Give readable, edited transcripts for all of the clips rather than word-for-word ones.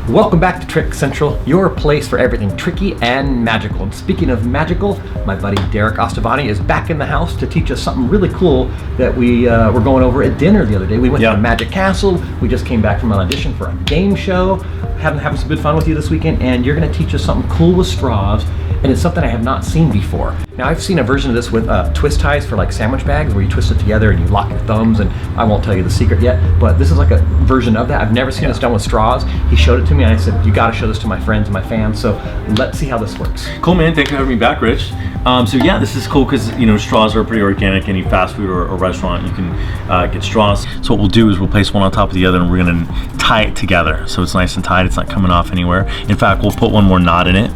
Welcome back to Trick Central, your place for everything tricky and magical. And speaking of magical, my buddy Derek Ostavani is back in the house to teach us something really cool that we were going over at dinner the other day. We went to the Magic Castle. We just came back from an audition for a game show. Having some good fun with you this weekend, and you're going to teach us something cool with straws, and it's something I have not seen before. Now, I've seen a version of this with twist ties for like sandwich bags where you twist it together and you lock your thumbs, and I won't tell you the secret yet, but this is like a version of that. I've never seen this done with straws. He showed it to me and I said, you got to show this to my friends and my fans, so let's see how this works. Cool, man. Thanks for having me back, Rich. So yeah, this is cool because, you know, straws are pretty organic. Any fast food or restaurant, you can get straws. So what we'll do is we'll place one on top of the other and we're going to tie it together so it's nice and tight. It's not coming off anywhere. In fact, we'll put one more knot in it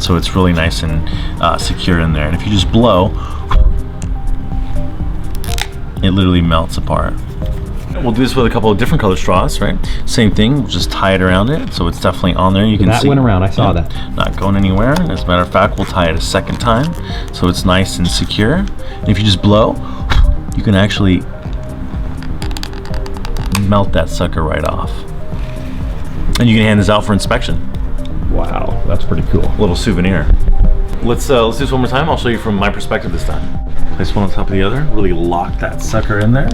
so it's really nice and secure in there. And if you just blow, it literally melts apart. We'll do this with a couple of different color straws, right? Same thing, we'll just tie it around it so it's definitely on there. You can see that went around, I saw that. Not going anywhere. As a matter of fact, we'll tie it a second time so it's nice and secure. And if you just blow, you can actually melt that sucker right off. And you can hand this out for inspection. Wow, that's pretty cool. A little souvenir. Let's do this one more time. I'll show you from my perspective this time. Place one on top of the other, really lock that sucker in there.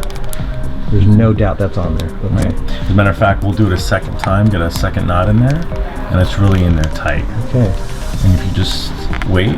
There's no doubt that's on there. Right. As a matter of fact, we'll do it a second time, get a second knot in there, and it's really in there tight. Okay. And if you just wait,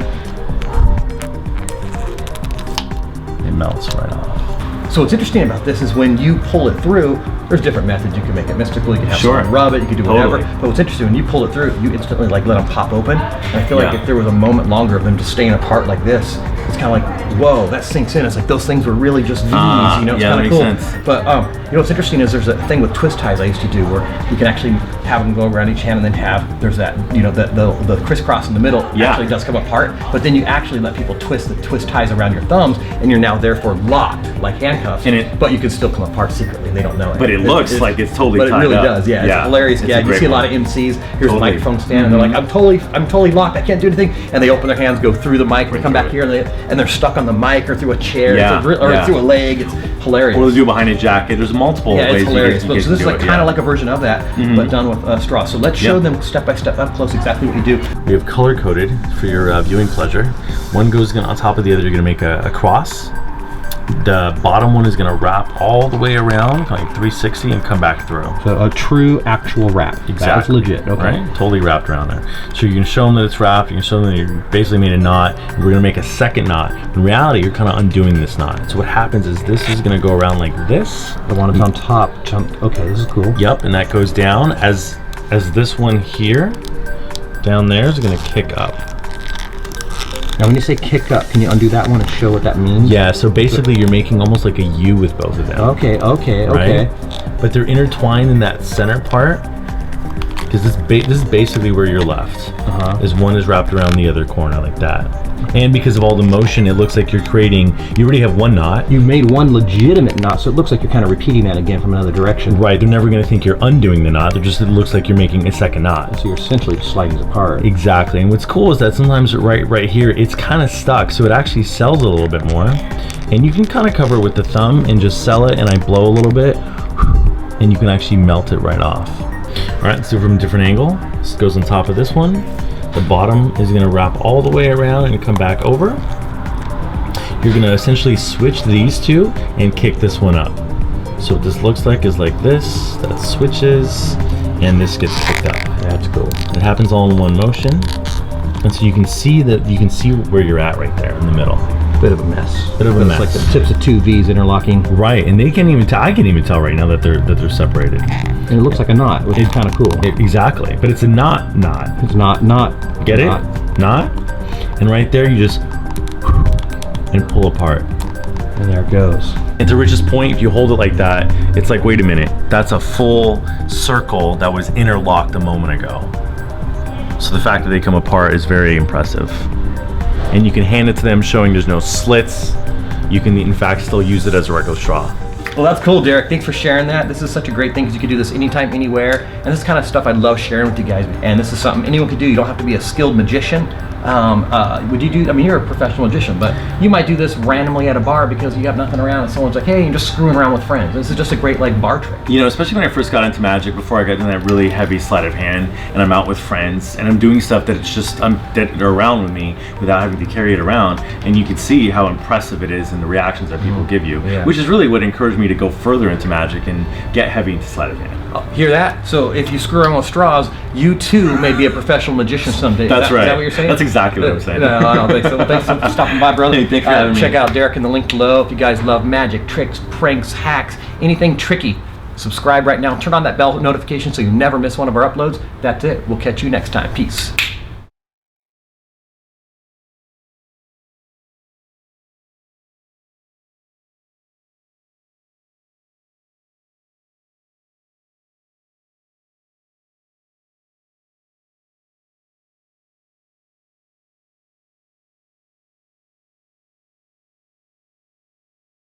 it melts right off. So what's interesting about this is when you pull it through, there's different methods. You can make it mystical, you can have someone rub it, you can do whatever. But what's interesting, when you pull it through, you instantly like let them pop open. And I feel like if there was a moment longer of them just staying apart like this, it's kind of like, whoa, that sinks in. It's like those things were really just V's, you know, it's kind of cool. Sense. But you know what's interesting is there's a thing with twist ties I used to do where you can actually have them go around each hand and then there's that, you know, the crisscross in the middle actually does come apart, but then you actually let people twist the twist ties around your thumbs and you're now therefore locked like handcuffs, but you can still come apart secretly. They don't know it. But it looks like it's totally tied up. But it really does, yeah. It's a hilarious gag. You see a lot of MCs, here's a microphone stand, and they're like, I'm totally locked, I can't do anything. And they open their hands, go through the mic, and come back here, and they're stuck on the mic or through a chair, or through a leg. It's hilarious. Or they do behind a jacket. There's multiple ways. It's hilarious. You So this is like kind of like a version of that, but done with straw. So let's show them step by step up close exactly what you do. We have color coded for your viewing pleasure. One goes on top of the other. You're going to make a cross. The bottom one is going to wrap all the way around, like 360, and come back through. So a true, actual wrap. Exactly. That's legit. Okay. Right? Totally wrapped around there. So you can show them that it's wrapped. You can show them that you basically made a knot. We're going to make a second knot. In reality, you're kind of undoing this knot. So what happens is this is going to go around like this. The one that's on top. Okay, this is cool. Yep, and that goes down as this one here down there is going to kick up. Now when you say kick up, can you undo that one and show what that means? Yeah, so basically you're making almost like a U with both of them. Okay. But they're intertwined in that center part, because this is basically where you're left. Is one is wrapped around the other corner like that. And because of all the motion, it looks like you already have one knot. You made one legitimate knot, so it looks like you're kind of repeating that again from another direction. Right, they're never going to think you're undoing the knot. It looks like you're making a second knot. So you're essentially just sliding it apart. Exactly, and what's cool is that sometimes right here, it's kind of stuck, so it actually sells a little bit more. And you can kind of cover it with the thumb and just sell it, and I blow a little bit, and you can actually melt it right off. All right, let's do it from a different angle. This goes on top of this one. The bottom is going to wrap all the way around and come back over. You're going to essentially switch these two and kick this one up. So what this looks like is like this, that switches, and this gets kicked up. That's cool. It happens all in one motion. And so you can see where you're at right there in the middle. Bit of a mess. It's like the tips of two V's interlocking. Right, and they can't even tell. I can't even tell right now that they're separated. And it looks like a knot, which is kind of cool. Exactly, but it's a knot. It's not. Get it? Knot. And right there, you just and pull apart. And there it goes. And to Rich's point, if you hold it like that, it's like, wait a minute, that's a full circle that was interlocked a moment ago. So the fact that they come apart is very impressive. And you can hand it to them showing there's no slits. You can in fact still use it as a regular straw. Well, that's cool, Derek. Thanks for sharing that. This is such a great thing because you can do this anytime, anywhere. And this is kind of stuff I love sharing with you guys. And this is something anyone can do. You don't have to be a skilled magician. Would you do? I mean, you're a professional magician, but you might do this randomly at a bar because you have nothing around, and someone's like, "Hey, you're just screwing around with friends." This is just a great like bar trick. You know, especially when I first got into magic, before I got in that really heavy sleight of hand, and I'm out with friends, and I'm doing stuff that it's just that are around with me without having to carry it around, and you can see how impressive it is and the reactions that people give you, Yeah. which is really what encouraged me to go further into magic and get heavy into sleight of hand. Oh, hear that? So if you screw around with straws, you too may be a professional magician someday. That's right. Is that what you're saying? That's exactly what I'm saying. No, I don't think so. Thanks for stopping by, brother. Hey, thanks for having me. Check out Derek in the link below if you guys love magic, tricks, pranks, hacks, anything tricky. Subscribe right now. Turn on that bell notification so you never miss one of our uploads. That's it. We'll catch you next time. Peace.